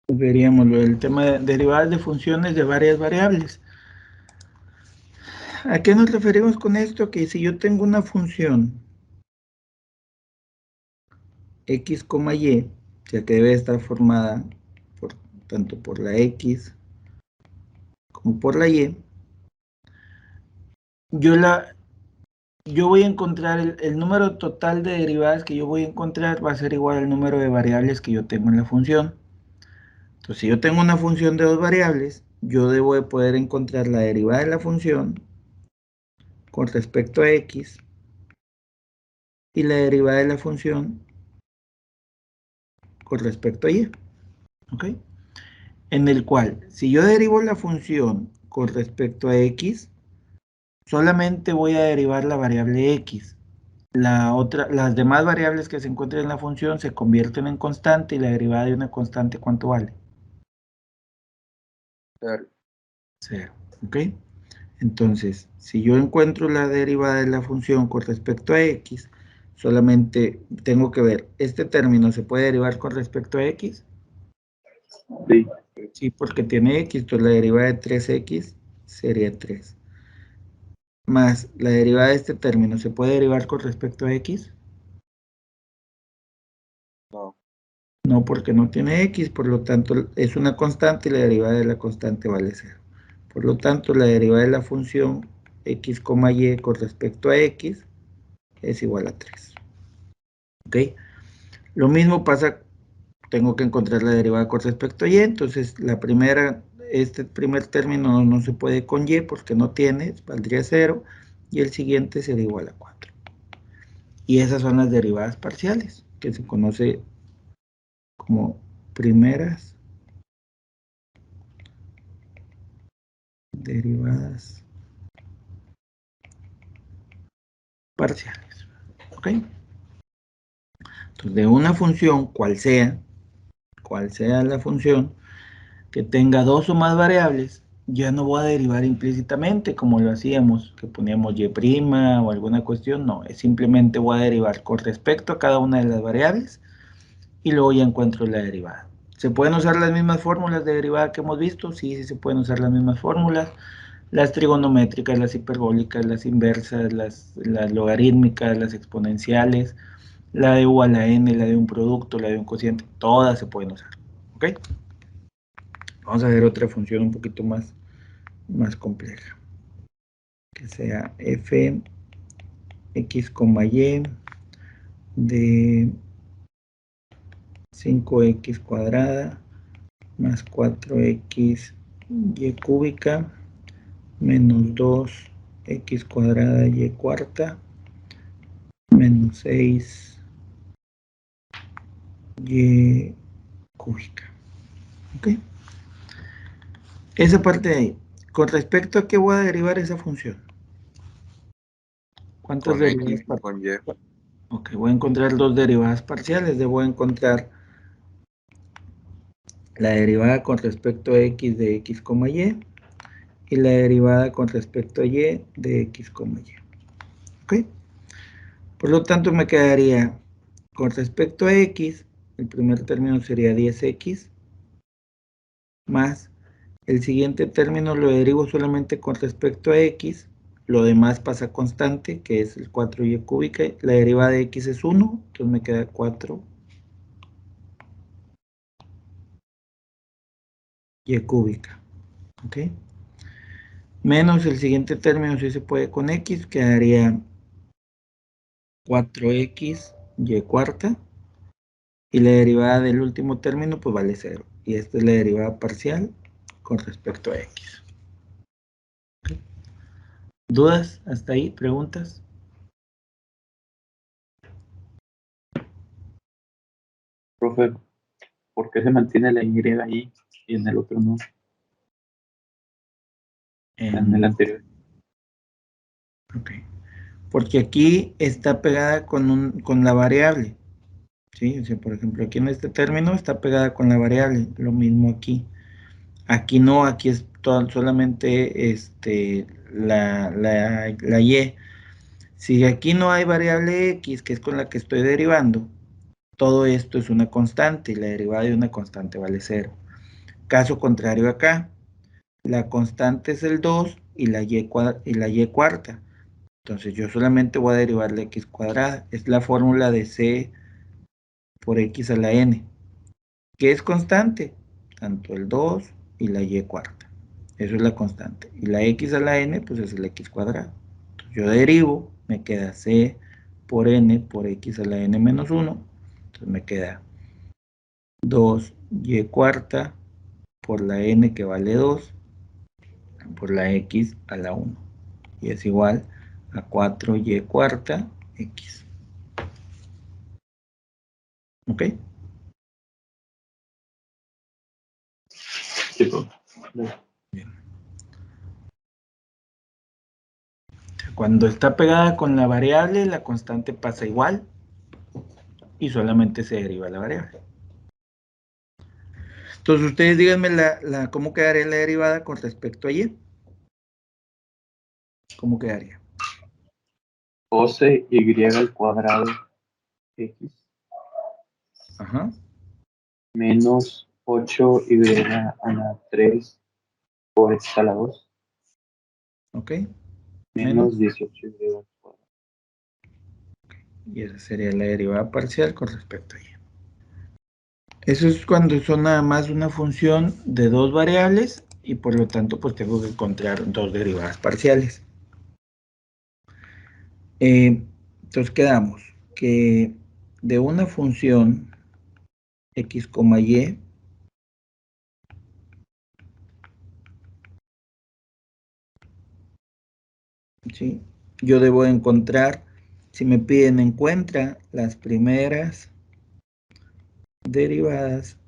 Veríamos el tema de derivadas de funciones de varias variables. ¿A qué nos referimos con esto? Que si yo tengo una función x, y, ya que debe estar formada tanto por la x como por la y, yo voy a encontrar el número total de derivadas que yo voy a encontrar va a ser igual al número de variables que yo tengo en la función. Entonces, si yo tengo una función de dos variables, yo debo de poder encontrar la derivada de la función con respecto a x y la derivada de la función con respecto a y. ¿Ok? En el cual, si yo derivo la función con respecto a x, solamente voy a derivar la variable x. Las demás variables que se encuentran en la función se convierten en constante y la derivada de una constante, ¿cuánto vale? 0. 0. ¿Ok? Entonces, si yo encuentro la derivada de la función con respecto a x, solamente tengo que ver, ¿este término se puede derivar con respecto a x? Sí. Sí, porque tiene x, entonces la derivada de 3x sería 3. Más la derivada de este término, ¿se puede derivar con respecto a x? No. No, porque no tiene x, por lo tanto es una constante y la derivada de la constante vale 0. Por lo tanto, la derivada de la función x, y con respecto a x es igual a 3. ¿Ok? Lo mismo pasa, tengo que encontrar la derivada con respecto a y, entonces este primer término no se puede con y porque no tiene, valdría 0, y el siguiente sería igual a 4. Y esas son las derivadas parciales, que se conoce como primeras derivadas parciales. ¿Ok? Entonces, de una función, cual sea la función, que tenga dos o más variables, ya no voy a derivar implícitamente como lo hacíamos, que poníamos y' o alguna cuestión, no, es simplemente voy a derivar con respecto a cada una de las variables y luego ya encuentro la derivada. ¿Se pueden usar las mismas fórmulas de derivada que hemos visto? Sí, sí se pueden usar las mismas fórmulas. Las trigonométricas, las hiperbólicas, las inversas, las logarítmicas, las exponenciales, la de u a la n, la de un producto, la de un cociente, todas se pueden usar. ¿Ok? Vamos a ver otra función un poquito más compleja. Que sea f x, y de 5x cuadrada más 4x y cúbica menos 2x cuadrada y cuarta menos 6y cúbica. ¿Ok? Esa parte de ahí. Con respecto a qué voy a derivar esa función. ¿Cuántas Con derivadas X, parciales? con Y. Ok, voy a encontrar dos derivadas parciales. Debo encontrar la derivada con respecto a x de x, y la derivada con respecto a y de x, y. ¿Ok? Por lo tanto, me quedaría con respecto a x, el primer término sería 10x, más el siguiente término lo derivo solamente con respecto a x, lo demás pasa constante, que es el 4y cúbica, la derivada de x es 1, entonces me queda 4y cúbica. ¿Ok? Menos el siguiente término, si se puede con x, quedaría 4x y cuarta, y la derivada del último término pues vale 0, y esta es la derivada parcial con respecto a x. ¿Okay? ¿Dudas hasta ahí? ¿Preguntas? Profe, ¿por qué se mantiene la Y ahí y en el otro no? En el anterior. Ok. Porque aquí está pegada con la variable. ¿Sí? O sea, por ejemplo, aquí en este término está pegada con la variable. Lo mismo aquí. Aquí no, aquí es solamente la y. Si aquí no hay variable x, que es con la que estoy derivando, todo esto es una constante y la derivada de una constante vale 0. Caso contrario acá, la constante es el 2 y la y cuarta. Entonces yo solamente voy a derivar la x cuadrada. Es la fórmula de c por x a la n. ¿Qué es constante? Tanto el 2 y la y cuarta. Eso es la constante. Y la x a la n, pues es el x cuadrado. Entonces yo derivo, me queda c por n por x a la n menos 1. Entonces me queda 2y cuarta por la n que vale 2 por la x a la 1. Y es igual a 4y cuarta x. ¿Ok? Sí, profe. Bien. Cuando está pegada con la variable, la constante pasa igual y solamente se deriva la variable. Entonces, ustedes díganme cómo quedaría la derivada con respecto a y. ¿Cómo quedaría? 12y al cuadrado x Ajá. menos 8y a la 3 por x a la 2 ¿Ok? menos Menos. 18y al cuadrado. Y esa sería la derivada parcial con respecto a y. Eso es cuando son nada más una función de dos variables y por lo tanto pues tengo que encontrar dos derivadas parciales. Entonces quedamos que de una función x, y, ¿sí? Yo debo encontrar, si me piden encuentra las primeras derivadas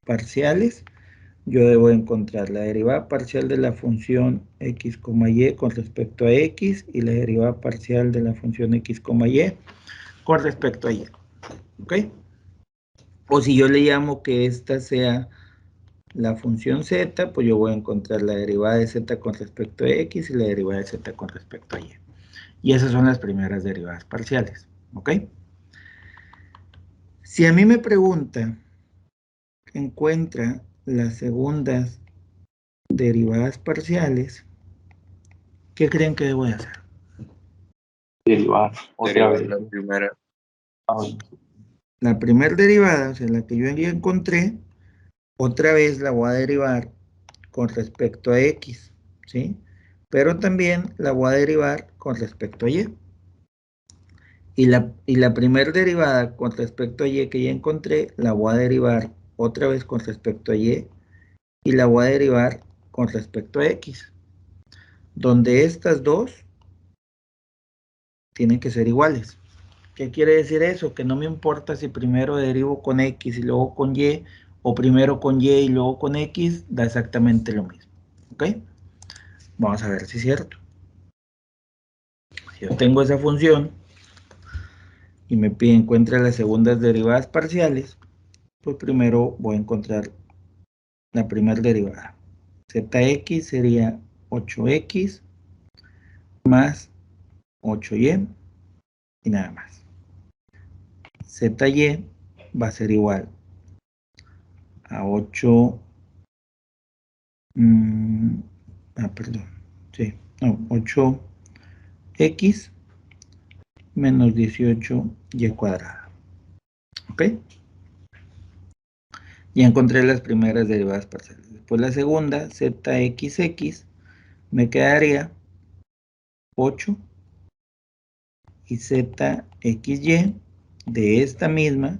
parciales, yo debo encontrar la derivada parcial de la función x, y con respecto a x y la derivada parcial de la función x, y con respecto a y. ¿Ok? O si yo le llamo que esta sea la función z, pues yo voy a encontrar la derivada de z con respecto a x y la derivada de z con respecto a y. Y esas son las primeras derivadas parciales. ¿Ok? Si a mí me pregunta, encuentra las segundas derivadas parciales, ¿qué creen que debo de hacer? Derivar otra Derivar vez. la primera. La primera derivada, o sea, la que yo ya encontré, otra vez la voy a derivar con respecto a x, ¿sí? Pero también la voy a derivar con respecto a y. Y la primera derivada con respecto a y que ya encontré, la voy a derivar otra vez con respecto a y la voy a derivar con respecto a x, donde estas dos tienen que ser iguales. ¿Qué quiere decir eso? Que no me importa si primero derivo con x y luego con y, o primero con y y luego con x, da exactamente lo mismo. ¿Ok? Vamos a ver si es cierto. Si yo tengo esa función y me pide encuentra las segundas derivadas parciales, pues primero voy a encontrar la primera derivada. Zx sería 8x más 8y y nada más. Zy va a ser igual a 8, perdón, sí, no, 8x menos 18y cuadrada. ¿Ok? Ya encontré las primeras derivadas parciales. Después la segunda, zxx, me quedaría 8 y zxy de esta misma,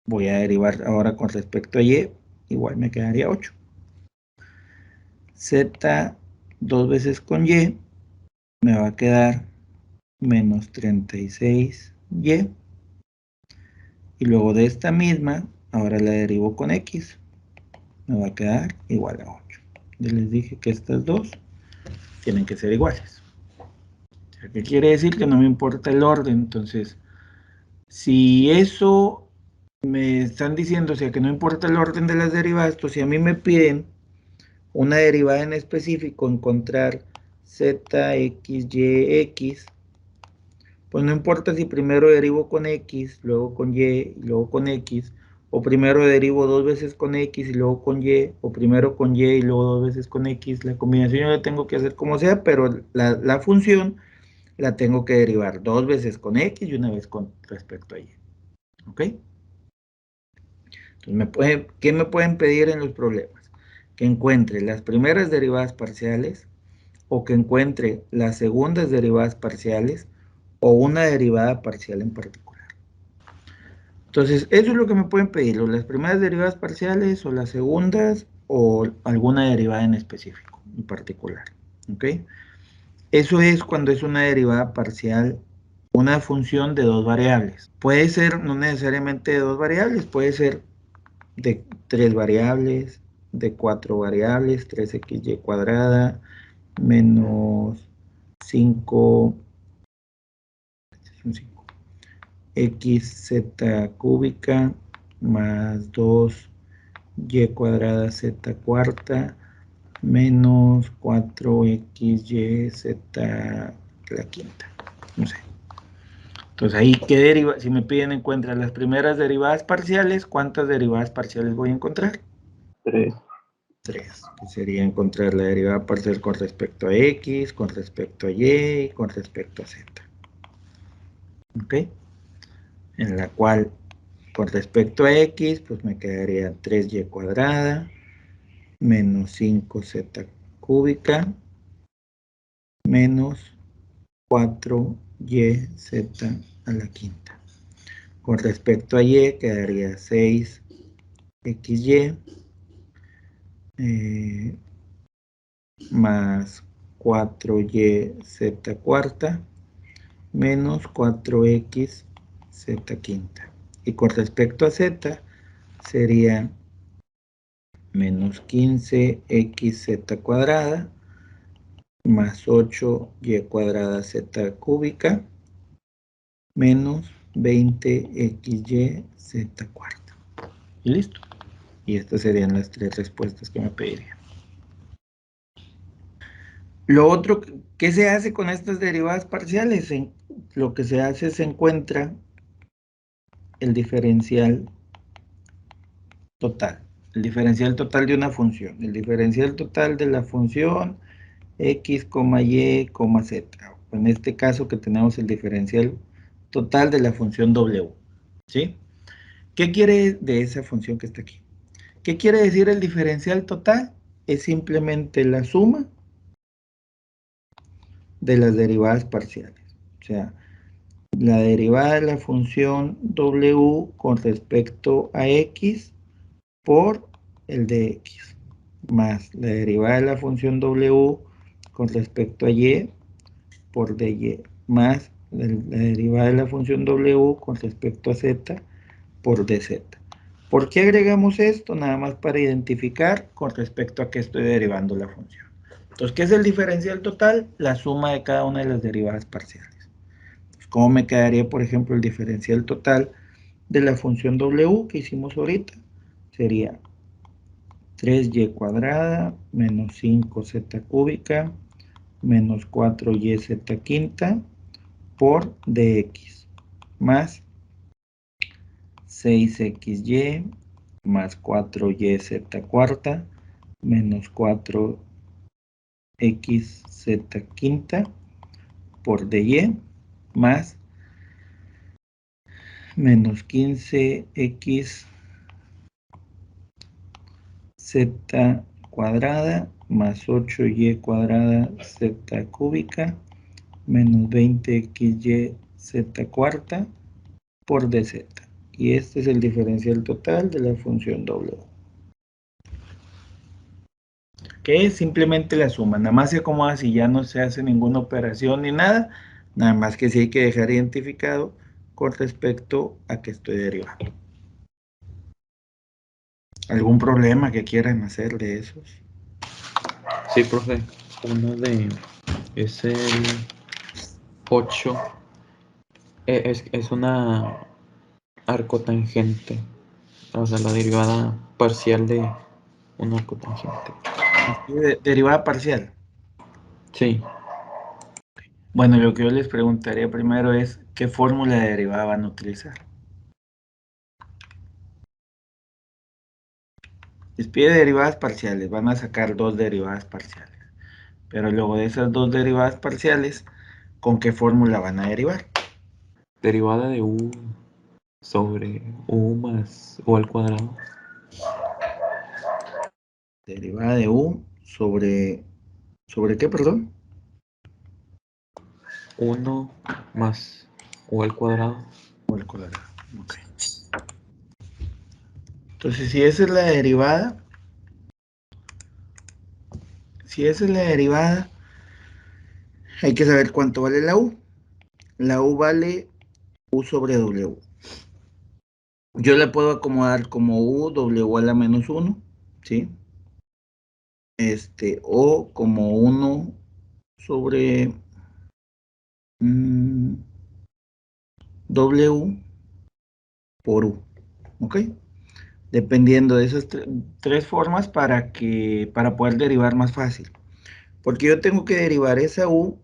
voy a derivar ahora con respecto a y, igual me quedaría 8. Z dos veces con y, me va a quedar menos 36y. Y luego de esta misma, ahora la derivo con x, me va a quedar igual a 8. Ya les dije que estas dos tienen que ser iguales. ¿Qué quiere decir? Que no me importa el orden. Entonces, si eso me están diciendo, o sea, que no importa el orden de las derivadas, pues si a mí me piden una derivada en específico, encontrar z, x, y, x, pues no importa si primero derivo con x, luego con y, y luego con x, o primero derivo dos veces con X y luego con Y, o primero con Y y luego dos veces con X. La combinación yo la tengo que hacer como sea, pero la función la tengo que derivar dos veces con X y una vez con respecto a Y. ¿Ok? Entonces, ¿qué me pueden pedir en los problemas? Que encuentre las primeras derivadas parciales, o que encuentre las segundas derivadas parciales, o una derivada parcial en particular. Entonces, eso es lo que me pueden pedir, o las primeras derivadas parciales, o las segundas, o alguna derivada en específico, en particular. ¿Ok? Eso es cuando es una derivada parcial, una función de dos variables. Puede ser no necesariamente de dos variables, puede ser de tres variables, de cuatro variables, 3xy cuadrada, menos 5 xz cúbica, más 2y cuadrada z cuarta, menos 4xyz la quinta. No sé. Entonces ahí, ¿qué deriva? Si me piden encuentrar las primeras derivadas parciales, ¿cuántas derivadas parciales voy a encontrar? 3. 3, que sería encontrar la derivada parcial con respecto a x, con respecto a y y con respecto a z. ¿Ok? En la cual, con respecto a x, pues me quedaría 3y cuadrada, menos 5z cúbica, menos 4yz a la quinta. Con respecto a y, quedaría 6xy más 4yz cuarta menos 4x z quinta. Y con respecto a z sería menos 15xz cuadrada más 8y cuadrada z cúbica menos 20xy z cuarta. Y listo. Y estas serían las tres respuestas que me pedirían. Lo otro, ¿qué se hace con estas derivadas parciales? Lo que se hace, se encuentra el diferencial total. El diferencial total de una función. El diferencial total de la función x, y, z. En este caso que tenemos el diferencial total de la función w. ¿Sí? ¿Qué quiere de esa función que está aquí? ¿Qué quiere decir el diferencial total? Es simplemente la suma de las derivadas parciales. O sea, la derivada de la función w con respecto a x por el de x, más la derivada de la función w con respecto a y por dy, más la derivada de la función w con respecto a z por dz. ¿Por qué agregamos esto? Nada más para identificar con respecto a qué estoy derivando la función. Entonces, ¿qué es el diferencial total? La suma de cada una de las derivadas parciales. ¿Cómo me quedaría, por ejemplo, el diferencial total de la función w que hicimos ahorita? Sería 3y cuadrada menos 5z cúbica menos 4yz quinta por dx más 6xy más 4yz cuarta menos 4xz quinta por dy más menos 15x z cuadrada más 8y cuadrada z cúbica menos 20xy z cuarta por dz. Y este es el diferencial total de la función w. Que es simplemente la suma. Nada más se acomoda si ya no se hace ninguna operación ni nada. Nada más que sí hay que dejar identificado con respecto a que estoy derivando. ¿Algún problema que quieran hacer de esos? Sí, profe. Uno de es el 8. Es una arcotangente. O sea, la derivada parcial de un arcotangente. Así derivada parcial. Sí. Bueno, lo que yo les preguntaría primero es, ¿qué fórmula de derivada van a utilizar? Les pide derivadas parciales, van a sacar 2 derivadas parciales. Pero luego de esas 2 derivadas parciales, ¿con qué fórmula van a derivar? Derivada de u sobre u más u al cuadrado. Derivada de u ¿sobre qué, perdón? 1 más u al cuadrado. U al cuadrado. Ok. Entonces, si esa es la derivada, hay que saber cuánto vale la u. La u vale u sobre w. Yo le puedo acomodar como u w a la menos 1, ¿sí? O como 1 sobre w por u, ¿ok? Dependiendo de esas tres formas para poder derivar más fácil. Porque yo tengo que derivar esa u,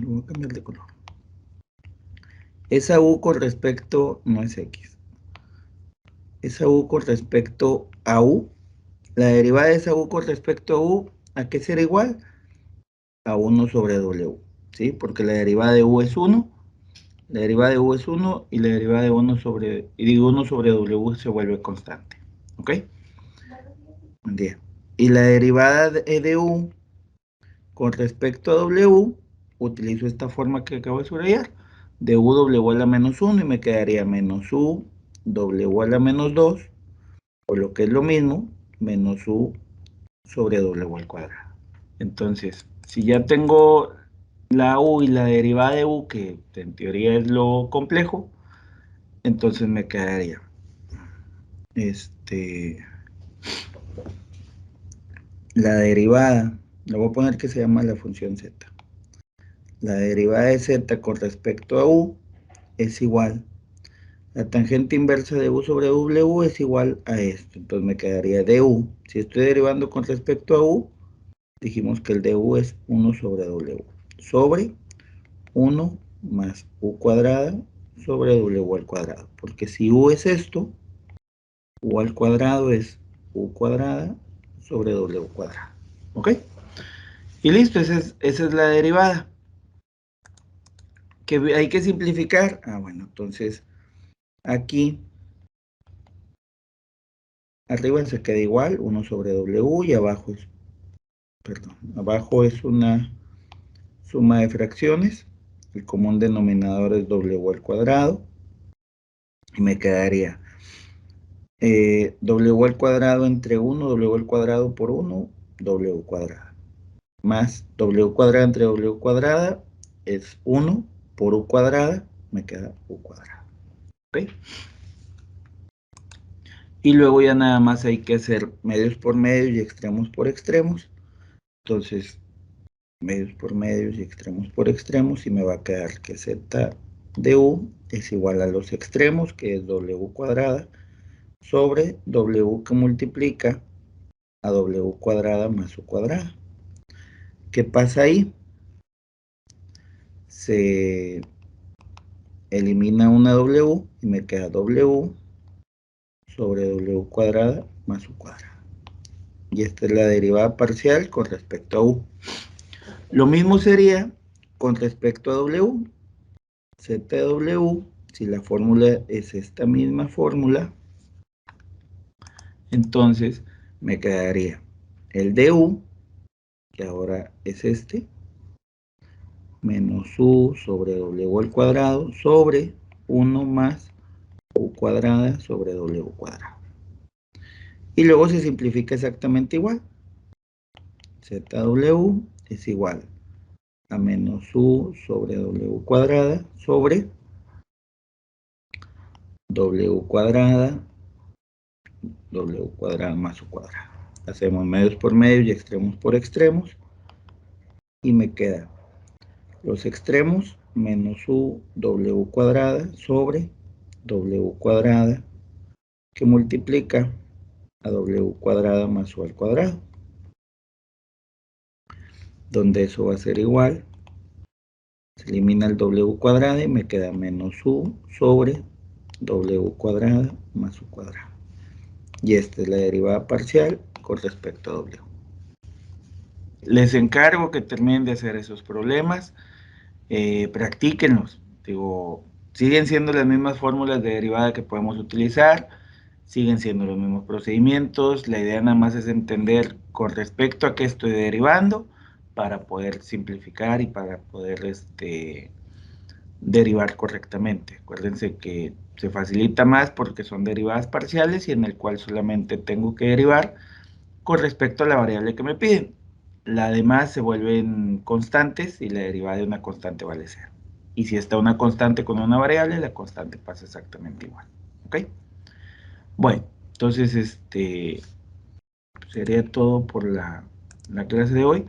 voy a cambiar de color. Esa u con respecto, no es x. Esa u con respecto a u, la derivada de esa u con respecto a u, ¿a qué será igual? A 1 sobre w, ¿sí? Porque la derivada de u es 1, la derivada de u es 1 y la derivada de 1 sobre w se vuelve constante, ¿ok? Bien. Y la derivada de u con respecto a w, utilizo esta forma que acabo de subrayar, de u w a la menos 1 y me quedaría menos u w a la menos 2, o lo que es lo mismo, menos u sobre w al cuadrado. Entonces, si ya tengo la u y la derivada de u, que en teoría es lo complejo, entonces me quedaría la derivada, le voy a poner que se llama la función z. La derivada de z con respecto a u es igual, la tangente inversa de u sobre w es igual a esto, entonces me quedaría du. Si estoy derivando con respecto a u, dijimos que el du es 1 sobre w, sobre 1 más u cuadrada sobre w al cuadrado, porque si u es esto, u al cuadrado es u cuadrada sobre w cuadrado, ¿ok? Y listo, esa es la derivada. ¿Que hay que simplificar? Bueno, entonces aquí arriba se queda igual, 1 sobre w, y abajo es una suma de fracciones. El común denominador es w al cuadrado. Y me quedaría w al cuadrado entre 1, w al cuadrado por 1, w cuadrada. Más w cuadrada entre w cuadrada es 1 por u cuadrada, me queda u cuadrada. ¿Ok? Y luego ya nada más hay que hacer medios por medios y extremos por extremos. Entonces, medios por medios y extremos por extremos, y me va a quedar que z de u es igual a los extremos, que es w cuadrada, sobre w que multiplica a w cuadrada más u cuadrada. ¿Qué pasa ahí? Se elimina una w y me queda w sobre w cuadrada más u cuadrada. Y esta es la derivada parcial con respecto a u. Lo mismo sería con respecto a w. Z de w, si la fórmula es esta misma fórmula, entonces me quedaría el du, que ahora es menos u sobre w al cuadrado, sobre 1 más u cuadrada sobre w cuadrado. Y luego se simplifica exactamente igual. ZW es igual a menos u sobre w cuadrada sobre w cuadrada más u cuadrada. Hacemos medios por medios y extremos por extremos. Y me queda los extremos menos u w cuadrada sobre w cuadrada, que multiplica a w cuadrada más u al cuadrado, donde eso va a ser igual, se elimina el w cuadrada y me queda menos u sobre w cuadrada más u cuadrado. y esta es la derivada parcial con respecto a W. Les encargo que terminen de hacer esos problemas, practíquenlos. Digo, siguen siendo las mismas fórmulas de derivada que podemos utilizar, siguen siendo los mismos procedimientos. La idea nada más es entender con respecto a qué estoy derivando para poder simplificar y para poder derivar correctamente. Acuérdense que se facilita más porque son derivadas parciales y en el cual solamente tengo que derivar con respecto a la variable que me piden. Las demás se vuelven constantes y la derivada de una constante vale 0. Y si está una constante con una variable, la constante pasa exactamente igual. ¿Ok? Bueno, entonces sería todo por la clase de hoy.